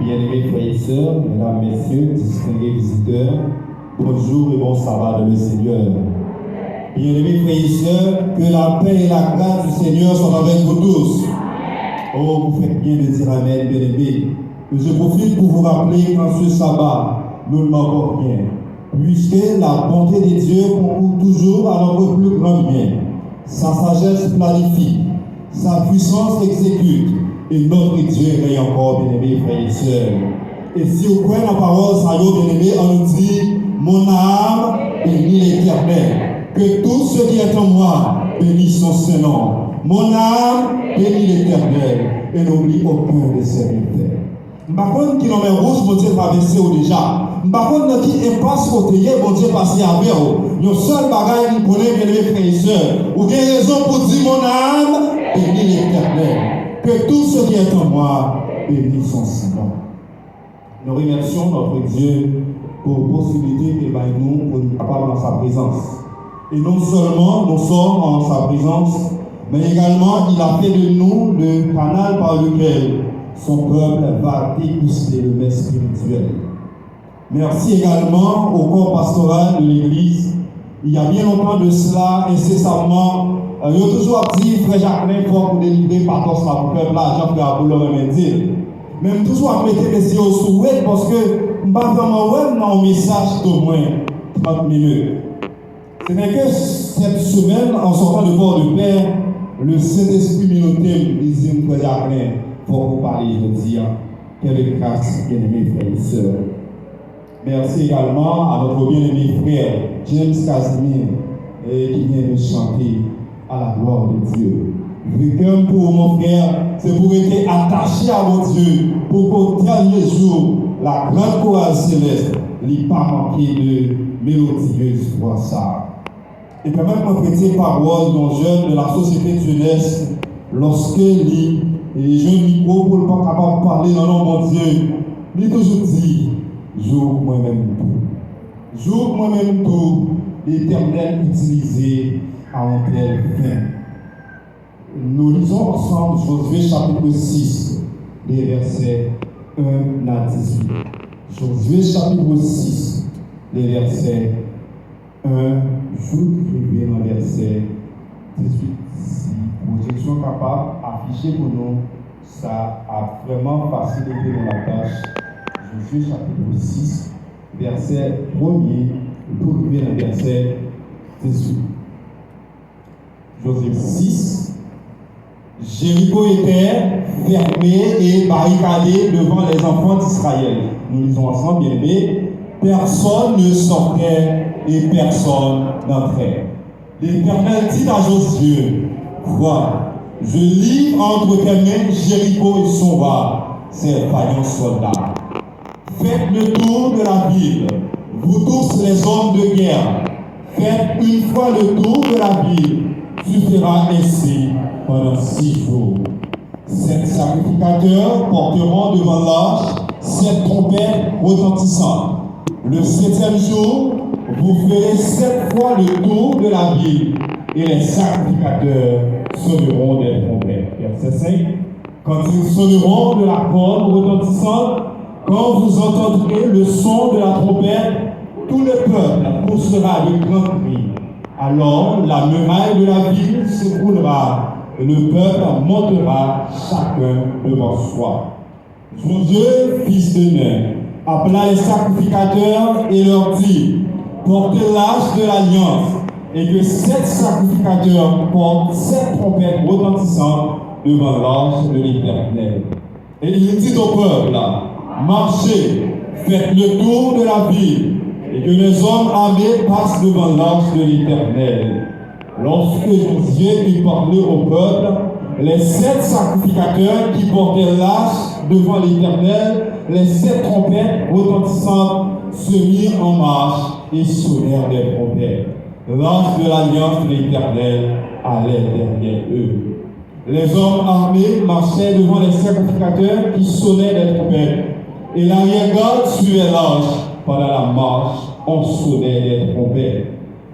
Bien-aimés frères et sœurs, mesdames, messieurs, distingués visiteurs, bonjour et bon sabbat de le Seigneur. Bien-aimés frères et sœurs, que la paix et la grâce du Seigneur soient avec vous tous. Oh, vous faites bien de dire Amen, bien-aimés. Je profite pour vous rappeler qu'en ce sabbat, nous ne manquons rien, puisque la bonté de Dieu concourt toujours à notre plus grand bien. Sa sagesse planifie, sa puissance exécute, et notre Dieu règne encore, bien-aimés frères et sœurs. Et si vous croyez la parole, ça y est, bien-aimés, on nous dit, mon âme bénit l'Éternel, que tout ce qui est en moi bénisse son Saint-Nom. Mon âme bénit l'Éternel, et n'oublie aucun de ses bienfaits. Par contre, qui n'en est rouge, mon Dieu traversé déjà. Par contre, qui impasse côté, mon Dieu passé à vers. Nos seuls bagages qui connaissent, bien-aimés frères et sœurs, ou bien raison pour dire, mon âme bénit l'Éternel. Que tout ce qui est en moi bénisse son Saint-Nom. Nous remercions notre Dieu pour la possibilité qu'il va nous pour être capables dans sa présence. Et non seulement nous sommes en sa présence, mais également il a fait de nous le canal par lequel son peuple va déguster le mets spirituel. Merci également au corps pastoral de l'Église. Il y a bien longtemps de cela, incessamment, il y a toujours dit, frère Jacquemin, il faut pour délivrer par contre pour le peuple là, Jean-Pierre Aboulou me dire. Même toujours à mettre les yeux au souhait parce que je ne vais pas vraiment dans un message d'au moins 30 minutes. Ce n'est que cette semaine, en sortant de bord de paix, le Saint-Esprit minoté me disait, frère Jacquemin, il faut vous parler, je dis, quelle grâce, bien-aimés frères et sœurs. Merci également à notre bien-aimé frère James Casimir qui vient de chanter à la gloire de Dieu. Vécu pour mon frère, c'est pour être attaché à mon Dieu, pour qu'au dernier jour, la grande chorale céleste n'ait pas manqué de mélodieuse voix ça. Et quand même, on prêtait parole d'un jeune de la société de jeunesse, lorsque les jeunes micro pour ne pas capable de parler dans le nom de mon Dieu, il toujours dit, jour moi-même tout. Jour moi-même tout, l'Éternel utilisé à un tel fin. Nous lisons ensemble Josué chapitre 6, les versets 1 à 18. Josué chapitre 6, les versets 1, je vais dans le verset 18. Si projection capable affichée pour nous, ça a vraiment facilité la tâche. Josué chapitre 6, verset 1er, pour arriver dans le verset 18. Josué 6, Jéricho était fermé et barricadé devant les enfants d'Israël. Nous lisons ensemble, bien aimés. Personne ne sortait et personne n'entrait. L'Éternel dit à Josué, vois, je livre entre tes mains Jéricho et son roi, ses vaillants soldats. Faites le tour de la ville, vous tous les hommes de guerre. Faites une fois le tour de la ville. Tu feras ainsi pendant 6 jours. 7 sacrificateurs porteront devant l'arche 7 trompettes retentissantes. Le 7e jour, vous ferez 7 fois le tour de la ville et les sacrificateurs sonneront des trompettes. Verset 5. Quand ils sonneront de la corne retentissante, quand vous entendrez le son de la trompette, tout le peuple poussera de grands cris. Alors la muraille de la ville s'écroulera et le peuple montera chacun devant soi. Josué, fils de Nun, appela les sacrificateurs et leur dit, portez l'arche de l'alliance et que 7 sacrificateurs portent 7 trompettes retentissantes devant l'arche de l'Éternel. Et il dit au peuple, marchez, faites le tour de la ville et que les hommes armés passent devant l'arche de l'Éternel. Lorsque Josué eut parlé au peuple, les 7 sacrificateurs qui portaient l'arche devant l'Éternel, les 7 trompettes retentissantes se mirent en marche et sonnèrent des trompettes. L'arche de l'alliance de l'Éternel allait derrière eux. Les hommes armés marchaient devant les sacrificateurs qui sonnaient des trompettes, et l'arrière-garde suivait l'arche. Pendant la marche, on sonnait des trompettes.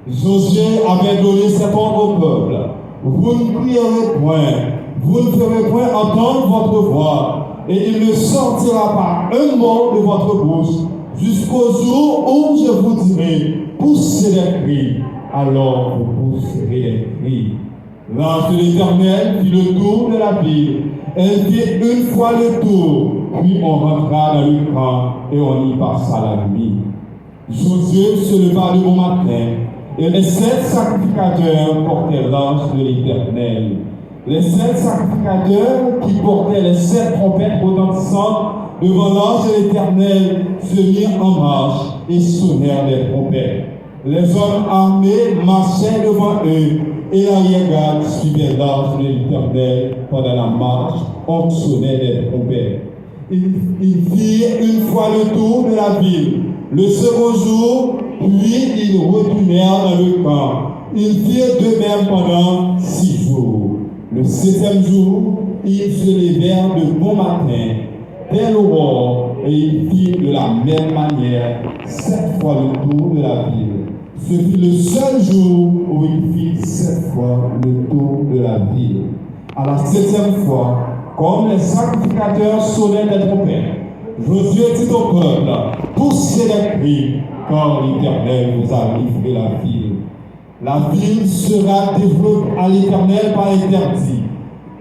Josué avait donné cet ordre au peuple. Vous ne crierez point, vous ne ferez point entendre votre voix, et il ne sortira pas un mot de votre bouche jusqu'au jour où je vous dirai, poussez les cris, alors vous pousserez les cris. L'ange de l'Éternel fit le tour de la ville. Elle fit une fois le tour, puis on rentra dans le camp et on y passa la nuit. Josué se leva de bon matin, et les 7 sacrificateurs portaient l'ange de l'Éternel. Les 7 sacrificateurs qui portaient les 7 trompettes retentissantes devant l'ange de l'Éternel se mirent en marche et sonnèrent les trompettes. Les hommes armés marchaient devant eux, et l'arrière-garde suivait l'ange de l'Éternel pendant la marche. On sonnait les trompettes. Ils firent une fois le tour de la ville. Le second jour, puis ils retournèrent dans le camp. Ils firent de même pendant 6 jours. Le 7e jour, ils se levèrent de bon matin, dès l'aurore, et ils firent de la même manière 7 fois le tour de la ville. Ce fut le seul jour où ils firent 7 fois le tour de la ville. À la 7e fois, comme les sacrificateurs sonnaient les trompettes, Josué dit au peuple, poussez les cris, car l'Éternel vous a livré la ville. La ville sera développée à l'Éternel par interdit,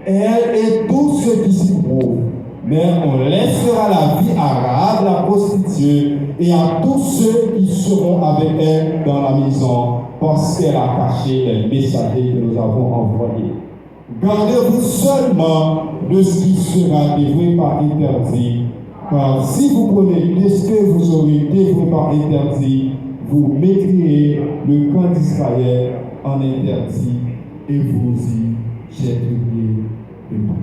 elle et tous ceux qui s'y trouvent. Mais on laissera la vie à Rahab la prostituée et à tous ceux qui seront avec elle dans la maison, parce qu'elle a caché les messagers que nous avons envoyés. Gardez-vous seulement de ce qui sera dévoué par interdit, car si vous prenez de ce que vous aurez dévoué par interdit, vous mettriez le camp d'Israël en interdit et vous y jetteriez le trou.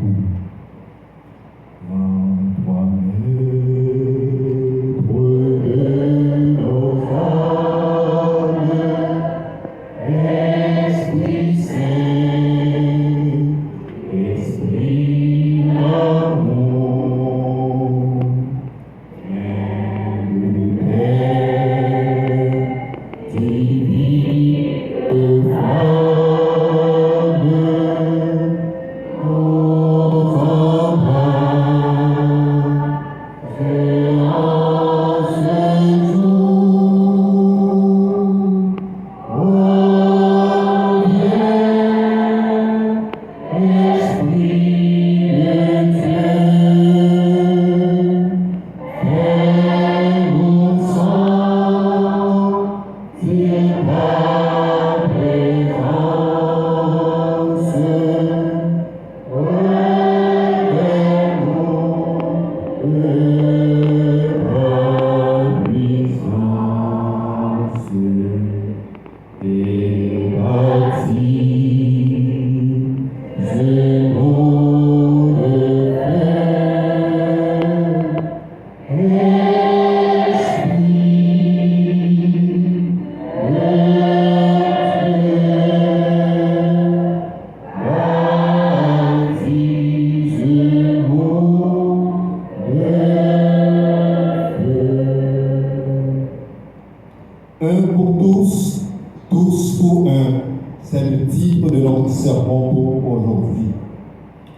Un pour tous, tous pour un. C'est le titre de notre sermon pour aujourd'hui.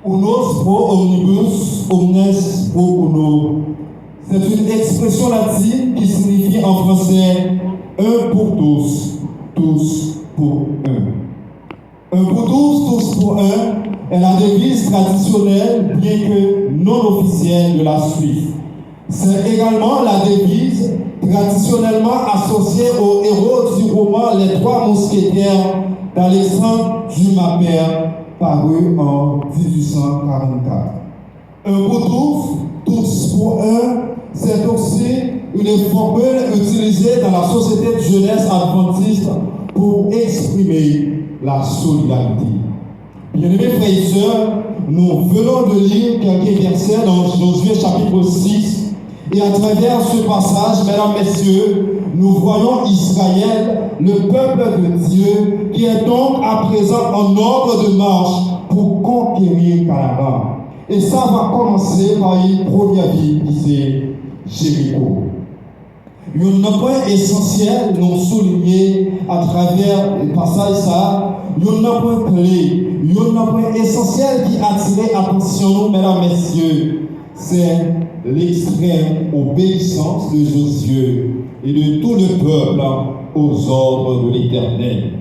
Unos pro omnibus, omnes pro uno. C'est une expression latine qui signifie en français un pour tous pour un. Un pour tous pour un est la devise traditionnelle, bien que non officielle, de la Suisse. C'est également la devise traditionnellement associée au héros du roman Les Trois Mousquetaires d'Alexandre Dumas père, paru en 1844. Un pour tous pour un, c'est aussi une formule utilisée dans la société de jeunesse adventiste pour exprimer la solidarité. Bien-aimés frères et sœurs, nous venons de lire quelques versets dans Josué chapitre 6. Et à travers ce passage, mesdames, messieurs, nous voyons Israël, le peuple de Dieu, qui est donc à présent en ordre de marche pour conquérir Canaan. Et ça va commencer par une première ville, qui c'est Jéricho. Un point essentiel, nous souligné à travers le passage, ça, un point clé, un point essentiel qui attire l'attention, mesdames, messieurs. c'est l'extrême obéissance de Josué et de tout le peuple aux ordres de l'Éternel.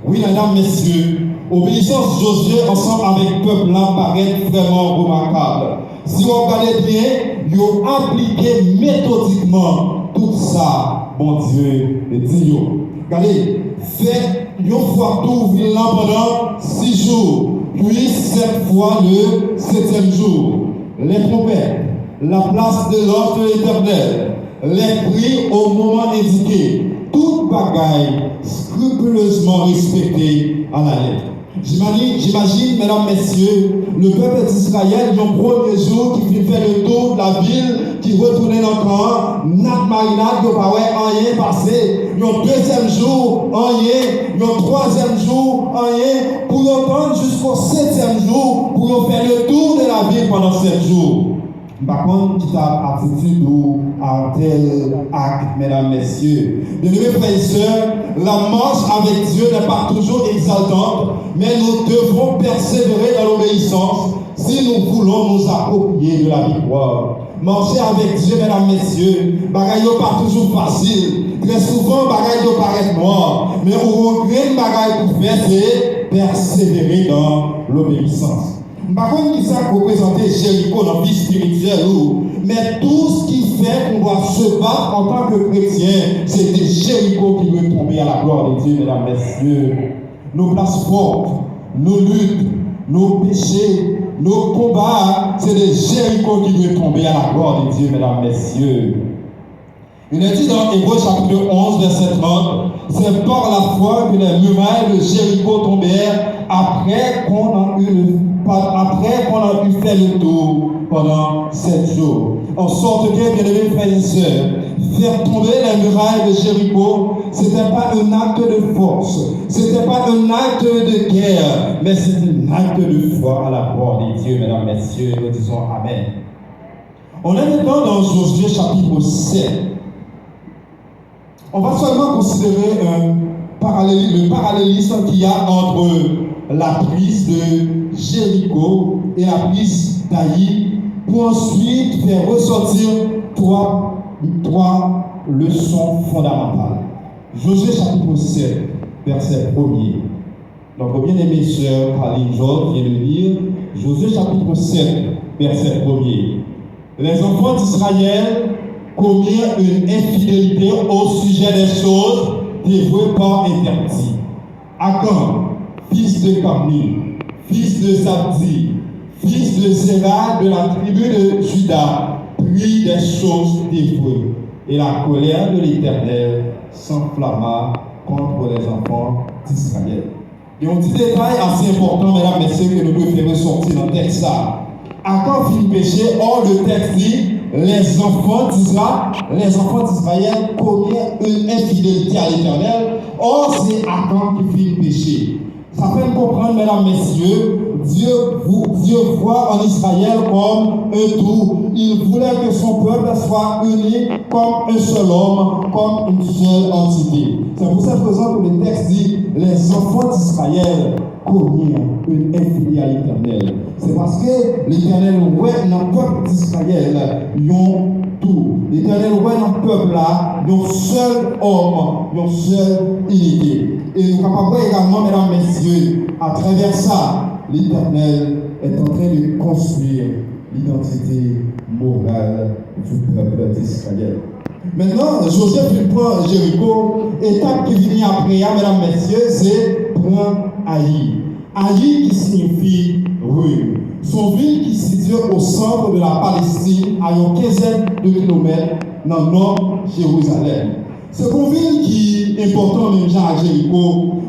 Oui, mesdames, messieurs, obéissance de Josué ensemble avec le peuple là paraît vraiment remarquable. Si vous regardez bien, ils ont appliqué méthodiquement tout ça, bon Dieu, dit. Regardez, faites une fois tout là pendant 6 jours, puis 7 fois le 7e jour. Les trompettes, la place de l'ordre de l'Éternel, les prix au moment indiqué, toute bagaille scrupuleusement respectée à la lettre. J'imagine, mesdames, messieurs, le peuple d'Israël, le premier jour qui fait le tour de la ville, qui retournait dans le camp, n'a marinade, il n'y a pas rien passé. Le deuxième jour, rien. Le troisième jour, rien. Pour attendre jusqu'au 7e jour, pour faire le tour de la ville pendant 7 jours. Par contre, qui a attitude ou un tel acte, mesdames, messieurs. Bien-aimés frères et sœurs, la marche avec Dieu n'est pas toujours exaltante, mais nous devons persévérer dans l'obéissance si nous voulons nous approprier de la victoire. Marcher avec Dieu, mesdames, messieurs, bagaille n'est pas toujours facile. Très souvent, bagaille doit paraître noir, mais on regrette bagaille pour faire, c'est persévérer dans l'obéissance. Par contre, qui ça représente Jéricho dans la vie spirituelle, mais tout ce qui fait qu'on doit se battre en tant que chrétien, c'est des Jéricho qui veulent tomber à la gloire de Dieu, mesdames, messieurs. Nos places fortes, nos luttes, nos péchés, nos combats, c'est des Jéricho qui veulent tomber à la gloire de Dieu, mesdames, messieurs. Il est dit dans Hébreux chapitre 11, verset 30, c'est par la foi que les murailles de Jéricho tombèrent après qu'on a eu fait le tour pendant 7 jours. En sorte que, bien-aimés frères et sœurs, faire tomber les murailles de Jéricho, ce n'était pas un acte de force, ce n'était pas un acte de guerre, mais c'était un acte de foi à la gloire de Dieu, mesdames, messieurs. Nous disons Amen. On est maintenant dans Josué chapitre 7. On va seulement considérer le parallélisme qu'il y a entre la prise de Jéricho et la prise d'Aï, pour ensuite faire ressortir trois leçons fondamentales. Josué chapitre 7, verset 1er. Donc, bien-aimés sœurs, Caroline Georges vient de lire Josué chapitre 7, verset 1er. Les enfants d'Israël commirent une infidélité au sujet des choses dévouées par interdit. Akan, fils de Carmi, fils de Zabdi, fils de Zéra de la tribu de Juda, prit des choses dévouées. Et la colère de l'Éternel s'enflamma contre les enfants d'Israël. Et un petit détail assez important, mesdames, messieurs, que nous devons faire ressortir dans le texte. Akan fit péché, or le texte dit les enfants d'Israël commirent une infidélité à l'Éternel. Or, c'est Akan qui fit le péché. Ça fait comprendre, mesdames, messieurs, Dieu voit en Israël comme un tout. Il voulait que son peuple soit uni comme un seul homme, comme une seule entité. C'est pour cette raison que le texte dit les enfants d'Israël commirent une infidélité à l'Éternel. C'est parce que l'Éternel, ouais, dans le peuple d'Israël, ils ont tout. L'Éternel, ouais, dans le peuple là, ils ont seul homme, ils ont seule unité. Et nous capables également, mesdames, messieurs, à travers ça, l'Éternel est en train de construire l'identité morale du peuple d'Israël. Maintenant, Joseph prend Jéricho, étape qui vient après, mesdames, messieurs, c'est prendre Aï. Aï qui signifie ruine. Son ville qui se situe au centre de la Palestine, à une quinzaine de kilomètres dans le nord de Jérusalem. C'est une ville qui est importante même à Jéricho,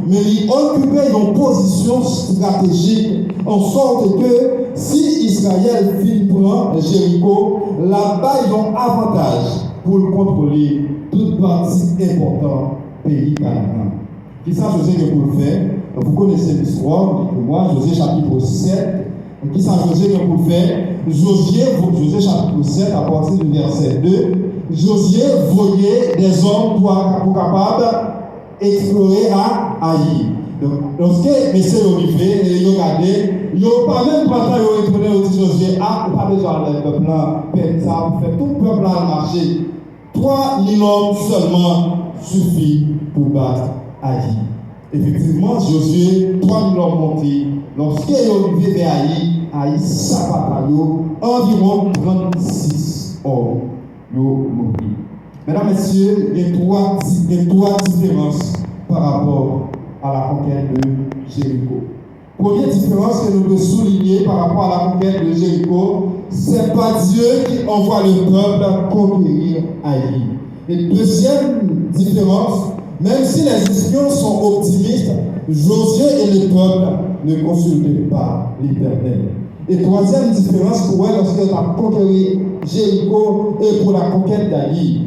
mais il occupait une position stratégique en sorte que si Israël prend Jéricho, là-bas ils ont avantage pour contrôler toute partie importante pays Canaan. Qui ça, José, que pour le faire? Vous connaissez l'histoire, dites moi, José chapitre 7. Qui ça, José, que pour le faire? José chapitre 7, à partir du verset 2. José voyait des hommes pour capables d'explorer à Aï. Donc, lorsque messieurs sont arrivés, ils ont regardé, ils n'ont pas même pas le temps de retourner au dit Josué, ah, on n'a pas besoin de peuple là, ça pour faire tout le peuple là marcher. 3000 hommes seulement suffit pour battre Haï. Effectivement, Josué, 3000 hommes montés. Lorsqu'ils sont arrivés vers Haï, sa bataille, environ 36 hommes ont mouru. Mesdames, Messieurs, il y a trois différences par rapport à la conquête de Jéricho. Première différence que nous devons souligner par rapport à la conquête de Jéricho, c'est pas Dieu qui envoie le peuple conquérir Haï. Et deuxième différence, même si les espions sont optimistes, Josué et le peuple ne consultent pas l'Éternel. Et troisième différence pour eux lorsqu'ils ont conquéri Jéricho et pour la conquête d'Haï,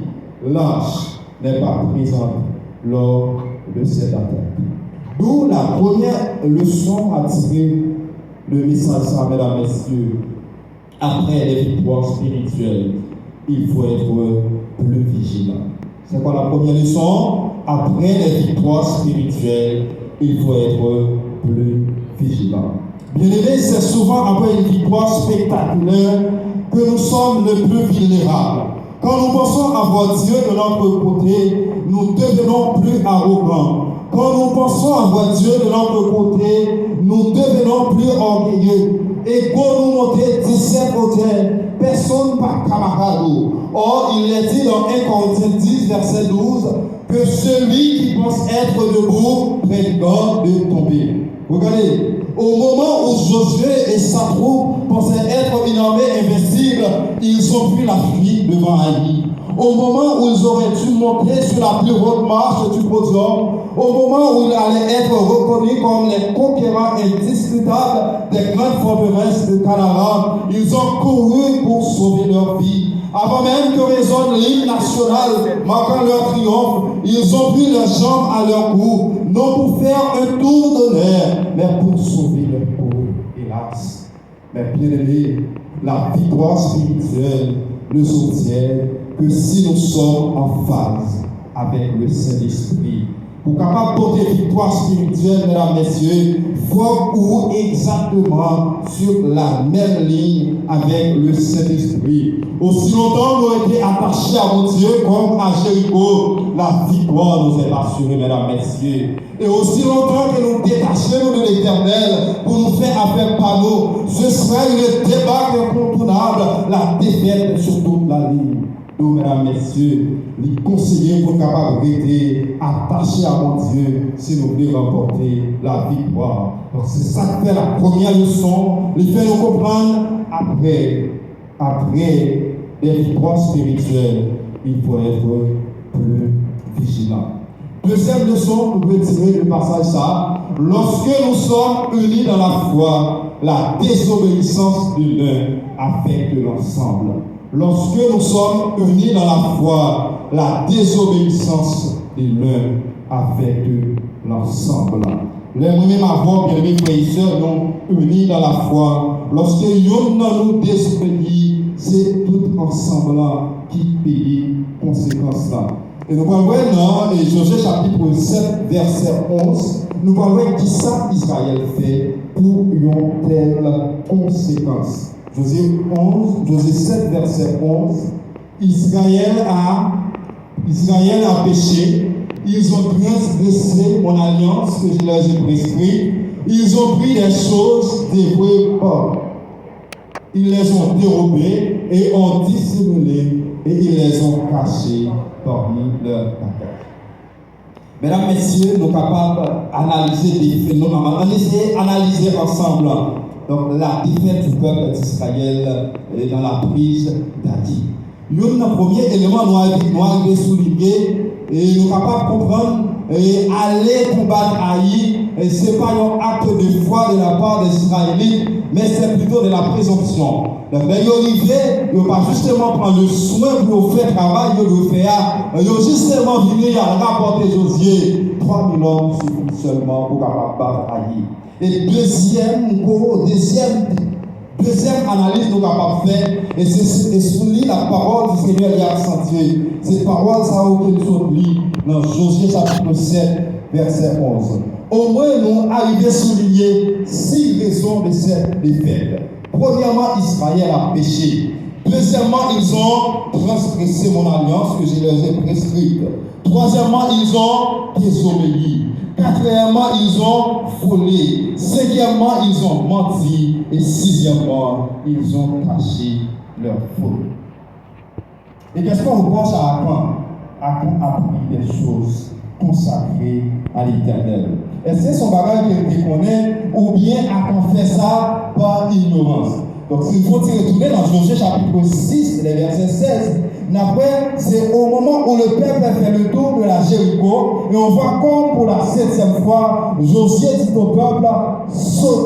l'arche n'est pas présente lors de cette attaque. D'où la première leçon à tirer le message, mesdames et messieurs. Après les victoires spirituelles, il faut être plus vigilant. C'est quoi la première leçon? Après les victoires spirituelles, il faut être plus vigilant. Bien aimé, c'est souvent après une victoire spectaculaire que nous sommes le plus vulnérables. Quand nous pensons avoir Dieu de notre côté, nous devenons plus arrogants. Quand nous pensons avoir Dieu de notre côté, nous devenons plus orgueilleux. Et quand nous montons 17 côtés, personne pas camarade. Or, il est dit dans 1 Corinthiens 10, verset 12, que celui qui pense être debout prenne garde de tomber. Regardez, au moment où Josué et sa troupe pensaient être une armée invincible, ils ont pris la fuite devant Haï. Au moment où ils auraient dû monter sur la plus haute marche du podium, au moment où ils allaient être reconnus comme les conquérants indiscutables des grandes forteresses de Canaan, ils ont couru pour sauver leur vie. Avant même que résonne l'hymne national marquant leur triomphe, ils ont pris leurs jambes à leur cou, non pour faire un tour d'honneur, mais pour sauver leur peau, hélas. Mais bien aimés, la victoire spirituelle ne s'obtient que si nous sommes en phase avec le Saint-Esprit. Pour capable porter victoire spirituelle, mesdames, messieurs, il faut ou exactement sur la même ligne avec le Saint-Esprit. Aussi longtemps nous avons été attachés à mon Dieu comme à Jéricho, la victoire nous est assurée, mesdames, messieurs. Et aussi longtemps que nous détachons de l'Éternel pour nous faire affaire par nous, ce sera une débâcle incontournable, la défaite sur toute la ligne. Nous, mesdames, messieurs, les conseillers pour capables d'être attachés à mon Dieu si nous voulons remporter la victoire. Donc c'est ça qui fait la première leçon, il fait nous comprendre après les victoires spirituelles, il faut être plus vigilant. Deuxième leçon, nous pouvons tirer le passage ça. Lorsque nous sommes unis dans la foi, la désobéissance de l'un affecte l'ensemble. Lorsque nous sommes unis dans la foi, la désobéissance de l'un affecte l'ensemble. Les mêmes avant, bien aimés frères et sœurs, nous unis dans la foi. Lorsque nous désobéit, c'est tout ensemble qui paye conséquences là. Et nous allons voir dans Josué chapitre 7, verset 11, nous allons voir qui ça Israël fait pour une telle conséquence. Josué 7, verset 11, Israël a péché, ils ont transgressé mon alliance que je leur ai prescrite, ils ont pris des choses dévouées pas. Ils les ont dérobées et ont dissimulé et ils les ont cachées parmi leurs bagages. Mesdames, messieurs, nous sommes capables d'analyser des phénomènes, analyser ensemble. Donc, la défaite du peuple d'Israël dans la prise d'Haï. Le premier élément, nous avons souligné et nous sommes capables de comprendre et aller combattre Haï, ce n'est pas un acte de foi de la part des Israélites, mais c'est plutôt de la présomption. Donc, ils ne vont pas justement prendre le soin pour faire travail, ils ont justement venir à rapporter Josué 3000 hommes suffisent seulement pour battre Haï. Et deuxième analyse nous avons fait, et c'est souligner la parole du Seigneur qui a accentué. Cette parole, ça a aucun son lit dans Josué chapitre 7, verset 11. au moins nous arrivons à souligner 6 raisons de cette défaite. Premièrement, Israël a péché. Deuxièmement, ils ont transgressé mon alliance que je leur ai prescrite. Troisièmement, ils ont désobéi. Quatrièmement, ils ont volé. Cinquièmement, ils ont menti. Et sixièmement, ils ont caché leur faute. Et qu'est-ce qu'on reproche à Akan? Akan a pris des choses consacrées à l'Éternel. Est-ce que son bagage qu'il connaît ou bien Akan fait ça par ignorance? Donc, s'il faut retourner dans Josué chapitre 6, les versets 16, après, c'est au moment où le peuple fait le tour de la Jéricho, et on voit comme pour la 7e fois, Josué dit au peuple,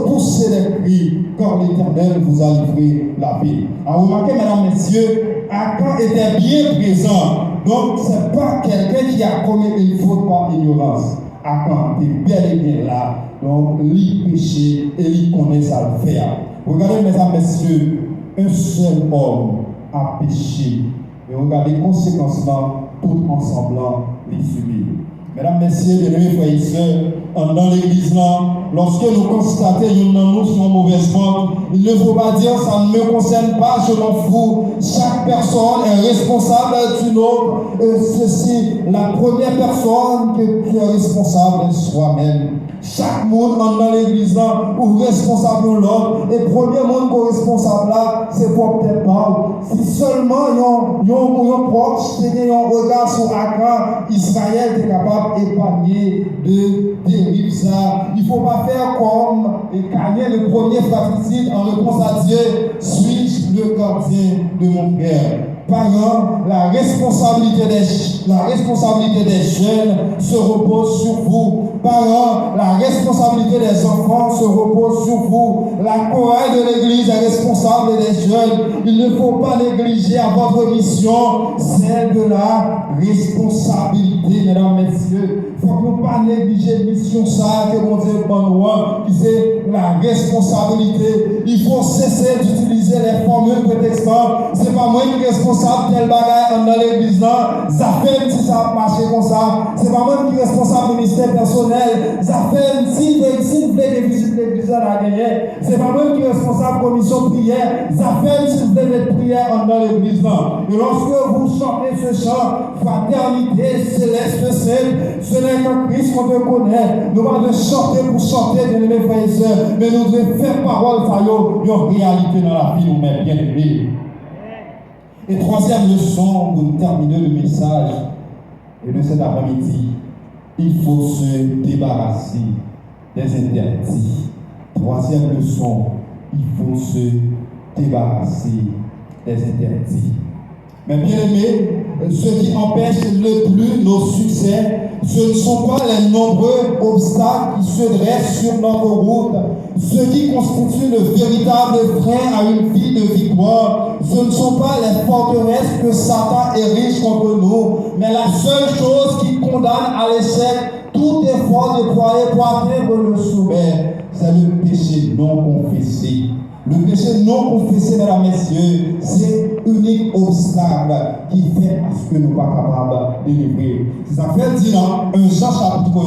poussez les cris, car l'Éternel vous a livré la vie. Alors, remarquez, mesdames, messieurs, Akan était bien présent. Donc, ce n'est pas quelqu'un qui a commis une faute par ignorance. Akan est bel et bien là. Donc, il péché et il connaît ça le faire. Regardez, mesdames, messieurs, un seul homme a péché. Et regardez, conséquentement, tout ensemble, les subir. Mesdames, messieurs, bien-aimés frères et sœurs, dans l'église, lorsque nous constatons une nous sont mauvaise pente, il ne faut pas dire ça ne me concerne pas, je m'en fous. Chaque personne est responsable d'une autre. Et ceci, la première personne qui est responsable est soi-même. Chaque monde dans l'église ou responsable de l'autre. Et le premier monde qui est responsable là, c'est pour peut-être pas. Si seulement ils ont proche, ils ont regard sur Akan, Israël est capable d'épargner de dérive ça. Il ne faut pas faire comme Caïn, le premier fratricide, en réponse à Dieu, suis-je le gardien de mon père? Parents, la responsabilité des jeunes se repose sur vous. Parents, la responsabilité des enfants se repose sur vous. La chorale de l'église est responsable des jeunes. Il ne faut pas négliger à votre mission celle de la responsabilité, mesdames, messieurs. Il ne faut pas négliger la mission ça que mon Dieu prend, qui c'est la responsabilité. Il faut cesser d'utiliser les formules prétextantes. Ce n'est pas moi qui suis responsable tel bagage dans l'église là. Ça fait si ça a marché comme ça. Ce n'est pas moi qui suis responsable du ministère personnel. Ça fait si vous voulez visiter l'église là à gagner. Ce n'est pas moi qui suis responsable de la commission de prière. Ça fait si vous voulez des prières dans l'église là. Et lorsque vous chantez ce chant, fraternité céleste sainte, ce n'est qu'un Christ qu'on te connaît. Nous allons chanter pour chanter, bien-aimés frères et sœurs, mais nous devons faire parole, ça y a réalité dans la vie, nous mêmes bien-aimés. Et troisième leçon, pour terminer le message et de cet après-midi, il faut se débarrasser des interdits. Troisième leçon, il faut se débarrasser des interdits. Mais bien aimés, ce qui empêche le plus nos succès, ce ne sont pas les nombreux obstacles qui se dressent sur notre route. Ce qui constitue le véritable frein à une vie de victoire, ce ne sont pas les forteresses que Satan érige contre nous, mais la seule chose qui condamne à l'échec tout effort déployé pour atteindre le sommet, c'est le péché non confessé. Le péché non confessé, mesdames, messieurs, c'est l'unique obstacle qui fait à ce que nous ne sommes pas capables de livrer. Ça fait dire dans 1 Jean chapitre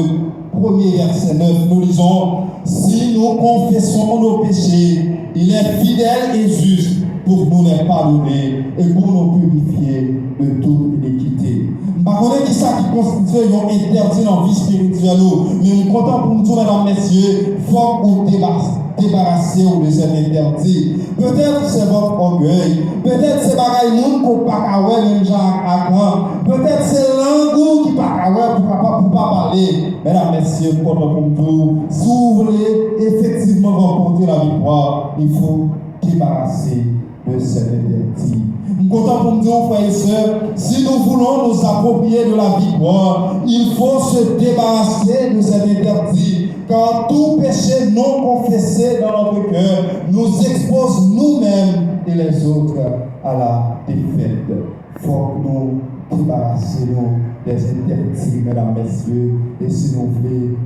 1er verset 9, nous lisons, si nous confessons nos péchés, il est fidèle et juste pour nous les pardonner et pour nous purifier de toute iniquité. Je ne sais pas qui ça qui constitue un interdit dans la vie spirituelle, mais nous sommes contents pour nous, mesdames, messieurs, il faut vous débarrasser de cet interdit. Peut-être c'est votre orgueil, peut-être c'est bagaille moun qu'on pas kawè même genre avant, peut-être c'est l'angou qui pas kawè pour pas parler. Mesdames, messieurs, content pour vous. Si vous voulez effectivement rencontrer la victoire, il faut débarrasser de cet interdit. Nous sommes contents pour nous dire, frères et sœurs, si nous voulons nous approprier de la victoire, il faut se débarrasser de cet interdit. Car tout péché non confessé dans notre cœur nous expose nous-mêmes et les autres à la défaite. Il faut que nous débarrassions des interdits, mesdames, messieurs, et si nous voulons